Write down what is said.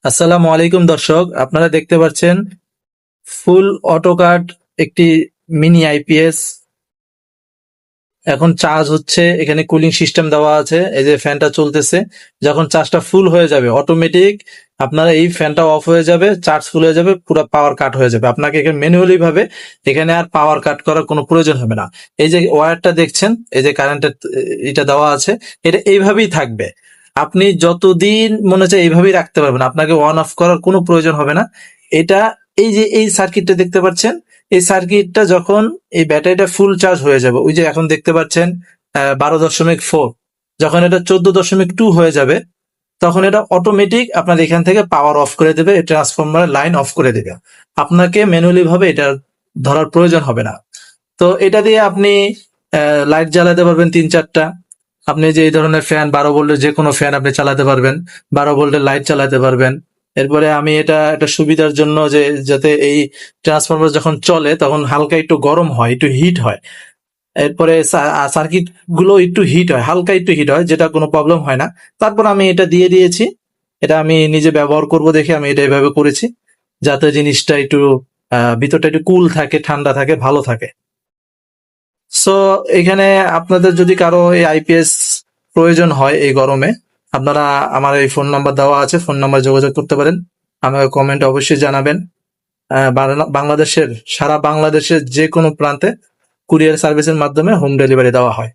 আসসালামু আলাইকুম দর্শক, আপনারা দেখতে পাচ্ছেন ফুল অটোকাট একটি মিনি আইপিএস এখন চার্জ হচ্ছে। এখানে কুলিং সিস্টেম দেওয়া আছে, এই যে ফ্যানটা চলতেছে। যখন চার্জটা ফুল হয়ে যাবে অটোমেটিক আপনারা এই ফ্যানটা অফ হয়ে যাবে, চার্জ ফুল হয়ে যাবে, পুরো পাওয়ার কাট হয়ে যাবে। আপনাকে এখানে ম্যানুয়ালি ভাবে এখানে আর পাওয়ার কাট করার কোনো প্রয়োজন হবে না। এই যে ওয়্যারটা দেখছেন, এই যে কারেন্টের এটা দেওয়া আছে, এটা এইভাবেই থাকবে। আপনি যতদিন মনে চায় এইভাবেই রাখতে পারবেন, আপনাকে অন অফ করার কোনো প্রয়োজন হবে না। এটা এই যে এই সার্কিটটা দেখতে পাচ্ছেন, এই সার্কিটটা যখন এই ব্যাটারিটা ফুল চার্জ হয়ে যাবে, ওই যে এখন দেখতে পাচ্ছেন 12.4, যখন এটা 14.2 হয়ে যাবে তখন এটা অটোমেটিক আপনার এখান থেকে পাওয়ার অফ করে দেবে, ট্রান্সফরমারের লাইন অফ করে দেবে। আপনাকে ম্যানুয়ালি ভাবে এটা ধরার প্রয়োজন হবে না। তো এটা দিয়ে আপনি লাইট জ্বালাতে পারবেন 3-4টা। আপনি যে এই ধরনের ফ্যান 12 ভোল্টের যে কোনো ফ্যান আপনি চালাতে পারবেন, 12 ভোল্টের লাইট চালাতে পারবেন। এরপরে আমি এটা একটা সুবিধার জন্য যে যাতে এই ট্রান্সফরমার যখন চলে তখন হালকা একটু গরম হয়, একটু হিট হয়। এরপরে সার্কিট গুলো একটু হিট হয়, হালকা একটু হিট হয়, যেটা কোনো প্রবলেম হয় না। তারপর আমি এটা দিয়ে দিয়েছি। এটা আমি নিজে ব্যবহার করব দেখে আমি এটা এভাবে করেছি, যাতে জিনিসটা একটু ভিতরটা একটু কুল থাকে, ঠান্ডা থাকে, ভালো থাকে। সো এখানে আপনাদের যদি কারো এই আইপিএস প্রয়োজন হয় এই গরমে, আপনারা আমার এই ফোন নাম্বার দেওয়া আছে, ফোন নাম্বার যোগাযোগ করতে পারেন। আমাকে কমেন্ট অবশ্যই জানাবেন। বাংলাদেশের সারা বাংলাদেশের যে কোনো প্রান্তে কুরিয়ার সার্ভিসের মাধ্যমে হোম ডেলিভারি দেওয়া হয়।